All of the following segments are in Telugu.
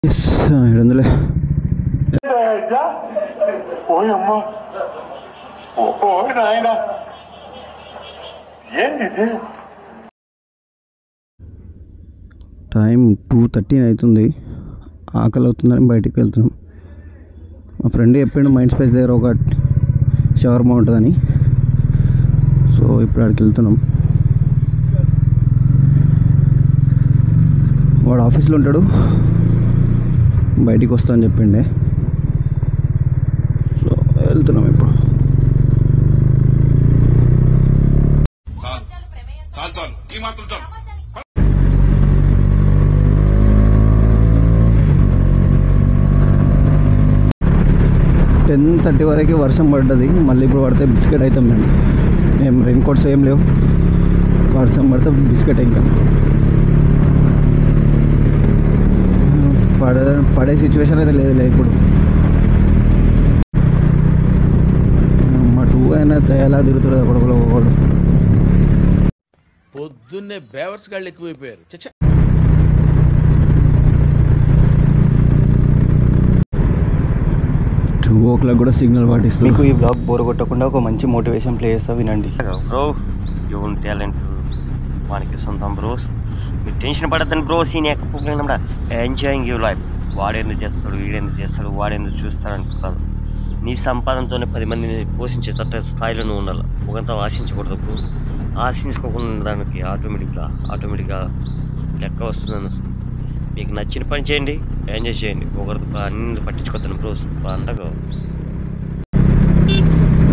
700 టైం 2:13 అవుతుంది. ఆకలి అవుతుందని బయటికి వెళ్తున్నాం. మా ఫ్రెండ్ చెప్పిండు మైండ్ స్పేస్ దగ్గర ఒక షవర్మా ఉంటుందని. సో ఇప్పుడు అక్కడికి వెళ్తున్నాం. వాడు ఆఫీస్లో ఉంటాడు, బయటికి వస్తా అని చెప్పిండే. సో వెళ్తున్నాం ఇప్పుడు. ఈ మాత్రం 10:30 వరకు వర్షం పడ్డది. మళ్ళీ ఇప్పుడు పడితే బిస్కెట్ అవుతాం. మేము రెయిన్ కోట్స్ ఏం లేవు. వర్షం పడితే బిస్కెట్ ఇంకా పడే సిచ్యువేషన్ అయితే లేదు ఇప్పుడు. మా 2 అయినా ఎలా తిరుగుతుంది కొడుకులో ఒకడు. పొద్దున్నే బేవర్స్ గాళ్ళు ఎక్కువైపోయారు. 2 o'clock కూడా సిగ్నల్ పాటిస్తుంది. మీకు ఈ బ్లాగ్ బోర్ కొట్టకుండా ఒక మంచి మోటివేషన్ ప్లే చేస్తా వినండి. బ్రో యువన్ టాలెంట్ వానికి సొంతం బ్రోస్. మీరు టెన్షన్ పడద్దని బ్రోస్. ఈ నేకపోయినా ఎంజాయింగ్ యూ లైఫ్. వాడేందుకు చేస్తాడు, వీడేందుకు చేస్తాడు, వాడేందుకు చూస్తాడు అనుకుంటారు. నీ సంపాదనతోనే 10 మందిని పోషించేటట్టు స్థాయిలో నువ్వు ఉండాలి. ఒకంతా ఆశించకూడదు. ఆశించుకోకుండా దానికి ఆటోమేటిక్గా లెక్క వస్తుందని. మీకు నచ్చిన పని చేయండి, ఎంజాయ్ చేయండి. ఒకరితో అన్ని పట్టించుకోద్దాను బ్రోస్. అంతగా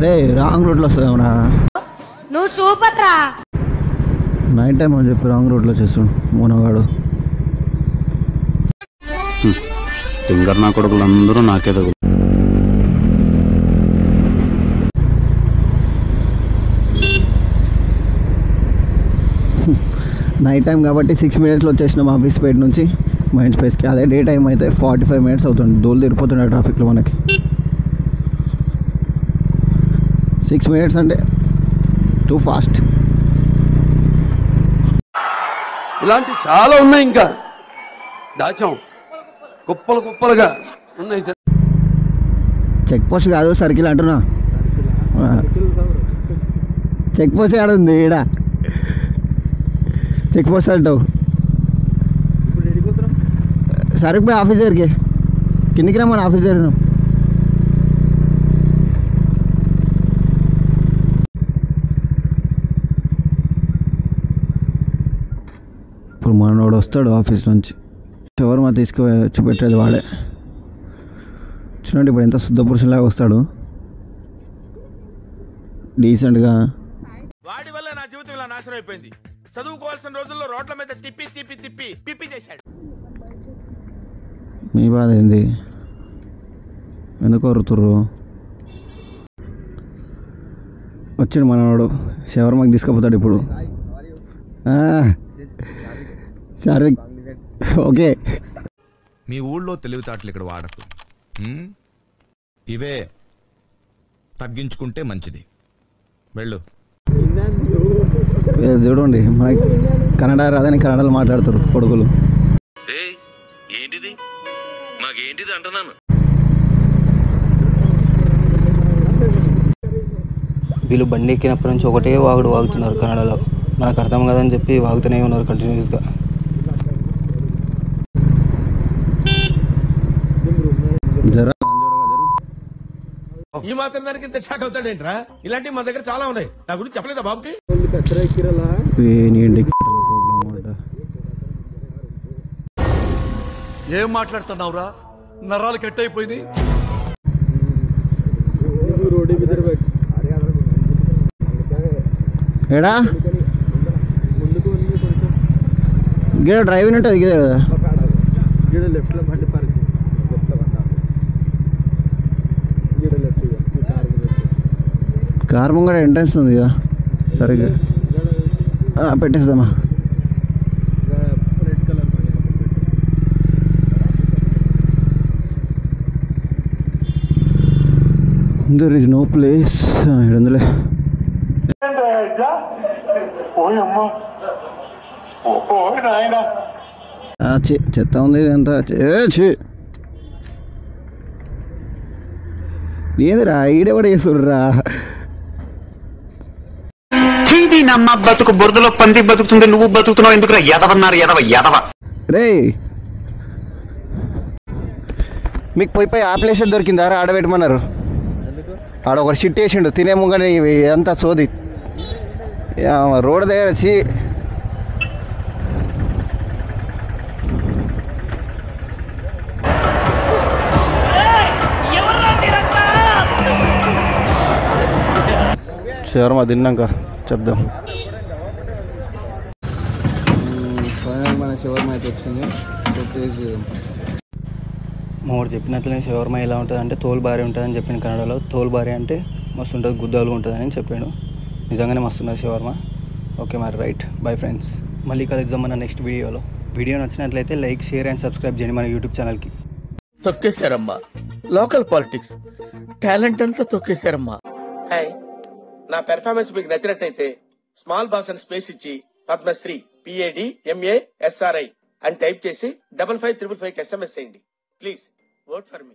రే రాంగ్ రూట్లో వస్తుందేమన్నా. నువ్వు సూపర్ రా. నైట్ టైం అని చెప్పి రాంగ్ రూట్లో చేస్తాడు మోనగాడు. టింగర్ నా కొడుకులు అందరూ నాకే తగులు. నైట్ టైం కాబట్టి 6 minutesలో వచ్చేసినాం ఆఫీస్ పేట నుంచి మైండ్ స్పేస్కి. అదే డే టైం అయితే 45 minutes అవుతుంది. దోలు తిరిగిపోతుండే ట్రాఫిక్లో మనకి. 6 minutes అంటే టూ ఫాస్ట్. ఇలాంటి చాలా ఉన్నాయి, ఇంకా దాచాం కుప్పలుగా ఉన్నాయి. చెక్ పోస్ట్ కాదు, సర్కిల్ అంటున్నా. చెక్ పోస్ట్ ఆడ ఉంది ఈడ. చెక్ పోస్ట్ అంటావు. సరుకు పోయి ఆఫీస్ దగ్గరికి కిందికి రమ్మని ఆఫీస్ దగ్గర. ఇప్పుడు మనోడు వస్తాడు ఆఫీస్ నుంచి. షవర్మా వచ్చి పెట్టేది వాడే. చూడండి ఇప్పుడు ఎంత శుద్ధ పురుషులాగా వస్తాడు డీసెంట్గా. వాడి వల్ల నా జీవితం ఇలా నాశనం అయిపోయింది. చదువుకోవాల్సిన రోజుల్లో రోడ్ల మీద తిప్పి చేశాడు. మీ బాధ ఏంది? ఎందుకు వరుతుర్రు? వచ్చిండు మనవాడు. షవర్మాకి తీసుకుపోతాడు ఇప్పుడు. సరే ఓకే. మీ ఊళ్ళో తెలివితేటలు ఇక్కడ వాడకు. ఇవే తగ్గించుకుంటే మంచిది. వెళ్ళు. చూడండి మనకి కన్నడ రాదని కన్నడలో మాట్లాడుతారు కొడుకులు. ఏంటిది మాకేంటిది అంటున్నాను. వీళ్ళు బండి ఎక్కినప్పటి నుంచి ఒకటే వాగుతున్నారు కన్నడలో. మనకు అర్థం కాదని చెప్పి వాగుతూనే ఉన్నారు కంటిన్యూస్గా. జరా ఈ మాత్రం దానికి ఇంత షాక్ అవుతాడేంట్రా? ఇలాంటివి మన దగ్గర చాలా ఉన్నాయి. నా గురించి చెప్పలేదా బాబుకి? ఏం మాట్లాడుతున్నావురా? నరాలు కట్ అయిపోయింది. ఏడా గిడ డ్రైవింగ్ ఉంటుంది గిడ కదా. కార్ ముంగడ ఎంట్రన్స్ ఉంది కదా. సరే పెట్టేస్తామా. There is no place. ఇడందులే. ఓయమ్మ ఓ నాయనా చెత్త ఉంది ఇదంతా. ఏదిరా ఈడెవడ చేస్తుడురా? నమ్మ బతుకు బురదలో పంది బతుకుతుంది, నువ్వు బతుకుతున్నావు ఎందుకురా? ఎదవన్నారు ఎదవ. రే మీకు పోయి ఆ ప్లేస్ దొరికిందా? ఆడబెట్టమన్నారు. ఆడ ఒకటి షిట్ వేసిండు తినే ముంగని అంతా సోది రోడ్ దగ్గర వచ్చి. శవర్మ తిన్నాక చెప్దాం. ఫైనల్ మన శవర్మ అయితే వచ్చింది. మావాడు చెప్పినట్లనే శవర్మ ఎలా ఉంటుంది అంటే తోలు భారీ ఉంటుందని చెప్పిండు కన్నడలో. తోలు భారీ అంటే మస్తు ఉంటుంది, గుద్దాలు ఉంటుందని చెప్పాడు. నిజంగానే మస్తున్నారు శవర్మ. ఓకే మరి రైట్, బై ఫ్రెండ్స్. మళ్ళీ కలుద్దాం మన నెక్స్ట్ వీడియోలో. వీడియో నచ్చినట్లయితే లైక్, షేర్ అండ్ సబ్స్క్రైబ్ చేయండి మన యూట్యూబ్ ఛానల్కి. తొక్కేశారమ్మా లోకల్ పాలిటిక్స్, టాలెంట్ అంతా తొక్కేశారమ్మా. హాయ్, నా పెర్ఫార్మెన్స్ మీకు నచ్చినట్టయితే స్మాల్ బాస్ అని స్పేస్ ఇచ్చి పద్మశ్రీ PADMASRI అని టైప్ చేసి 5555 SMS చేయండి. Please vote for me.